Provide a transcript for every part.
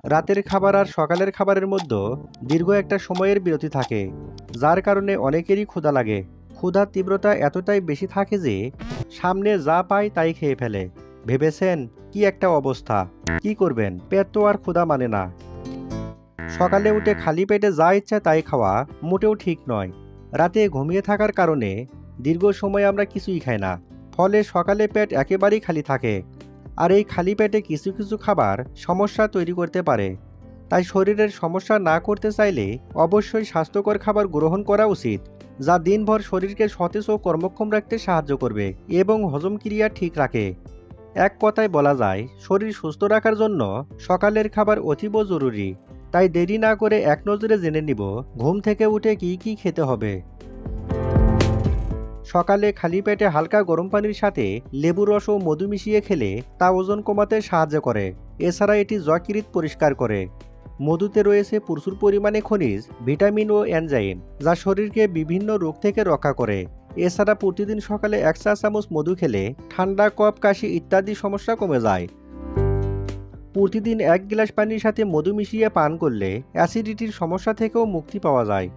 রাতের খাবার আর সকালের খাবারের মধ্যে দীর্ঘ একটা সময়ের বিরতি থাকে, যার কারণে অনেকেরই ক্ষুধা লাগে। ক্ষুধার তীব্রতা এতটাই বেশি থাকে যে সামনে যা পায় তাই খেয়ে ফেলে। ভেবেছেন কি একটা অবস্থা? কি করবেন? পেট তো আর ক্ষুধা মানে না। সকালে উঠে খালি পেটে যা ইচ্ছা তাই খাওয়া মোটেও ঠিক নয়। রাতে ঘুমিয়ে থাকার কারণে দীর্ঘ সময় আমরা কিছুই খাই না, ফলে সকালে পেট একেবারেই খালি থাকে। আর এই খালি পেটে কিছু কিছু খাবার সমস্যা তৈরি করতে পারে। তাই শরীরের সমস্যা না করতে চাইলে অবশ্যই স্বাস্থ্যকর খাবার গ্রহণ করা উচিত, যা দিনভর শরীরকে সতেজ ও কর্মক্ষম রাখতে সাহায্য করবে এবং হজম ক্রিয়া ঠিক রাখে। এক কথায় বলা যায়, শরীর সুস্থ রাখার জন্য সকালের খাবার অতীব জরুরি। তাই দেরি না করে এক নজরে জেনে নিব ঘুম থেকে উঠে কি কি খেতে হবে। সকালে খালি পেটে হালকা গরম পানির সাথে লেবু রস ও মধু মিশিয়ে খেলে তা ওজন কমাতে সাহায্য করে। এছাড়া এটি যকৃৎ পরিষ্কার করে। মধুতে রয়েছে প্রচুর পরিমাণে খনিজ, ভিটামিন ও এনজাইম, যা শরীরকে বিভিন্ন রোগ থেকে রক্ষা করে। এছাড়া প্রতিদিন সকালে 1 চা চামচ মধু খেলে ঠান্ডা, কফ, কাশি ইত্যাদি সমস্যা কমে যায়। প্রতিদিন 1 গ্লাস পানির সাথে মধু মিশিয়ে পান করলে অ্যাসিডিটির সমস্যা থেকেও মুক্তি পাওয়া যায়।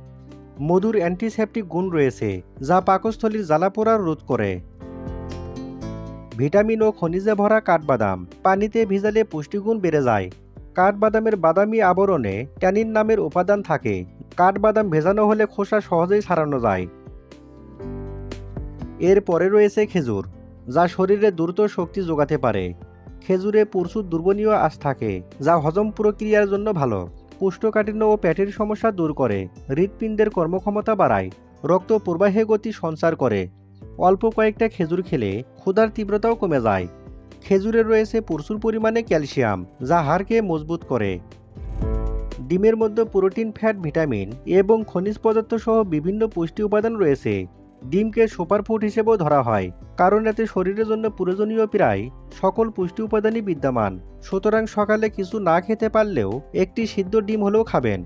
মধুর অ্যান্টিসেপটিক গুণ রয়েছে, যা পাকস্থলীর জ্বালাপোড়া রোধ করে। ভিটামিন ও খনিজে ভরা কাঠবাদাম পানিতে ভিজালে পুষ্টিগুণ বেড়ে যায়। কাঠবাদামের বাদামি আবরণে ট্যানিন নামের উপাদান থাকে। কাঠবাদাম ভেজানো হলে খোসা সহজেই ছাড়ানো যায়। এরপরে রয়েছে খেজুর, যা শরীরে দ্রুত শক্তি যোগাতে পারে। খেজুরে প্রচুর দ্রবণীয় আঁশ থাকে, যা হজম প্রক্রিয়ার জন্য ভালো। কোষ্ঠকাঠিন্য ও পেটের সমস্যা দূর করে, হৃৎপিণ্ডের কর্মক্ষমতা বাড়ায়, রক্ত প্রবাহে গতি সঞ্চার করে। অল্প কয়েকটা খেজুর খেলে ক্ষুধার তীব্রতাও কমে যায়। খেজুরে রয়েছে প্রচুর পরিমাণে ক্যালসিয়াম, যা হাড়কে মজবুত করে। ডিমের মধ্যে প্রোটিন, ফ্যাট, ভিটামিন এবং খনিজ পদার্থ সহ বিভিন্ন পুষ্টি উপাদান রয়েছে। ডিমকে সুপারফুড হিসেবেও ধরা হয়, কারণ এতে শরীরের জন্য প্রয়োজনীয় প্রায় সকল পুষ্টি উপাদানই বিদ্যমান। সুতরাং সকালে কিছু না খেতে পারলেও একটি সিদ্ধ ডিম হলেও খাবেন।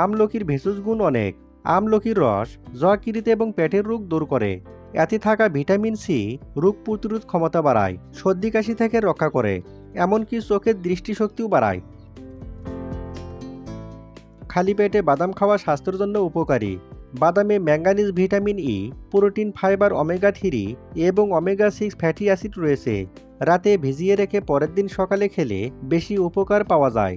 আমলকির ভেষজ গুণ অনেক। আমলকির রস যকৃৎ এবং পেটের রোগ দূর করে। এতে থাকা ভিটামিন সি রোগ প্রতিরোধ ক্ষমতা বাড়ায়, সর্দি কাশি থেকে রক্ষা করে, এমনকি চোখের দৃষ্টিশক্তিও বাড়ায়। খালি পেটে বাদাম খাওয়া স্বাস্থ্যের জন্য উপকারী। বাদামে manganese, vitamin E, protein, fibre, omega 3 এবং ওমেগা 6 ফ্যাটি অ্যাসিড রয়েছে। রাতে ভিজিয়ে রেখে পরের দিন সকালে খেলে বেশি উপকার পাওয়া যায়।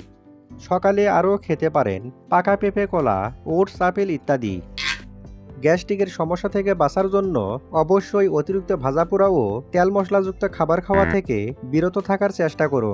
সকালে আরও খেতে পারেন পাকা পেঁপে, কলা, ওটস, আপেল ইত্যাদি। গ্যাস্ট্রিকের সমস্যা থেকে বাঁচার জন্য অবশ্যই অতিরিক্ত ভাজাপোড়া ও তেল মশলাযুক্ত খাবার খাওয়া থেকে বিরত থাকার চেষ্টা করুন।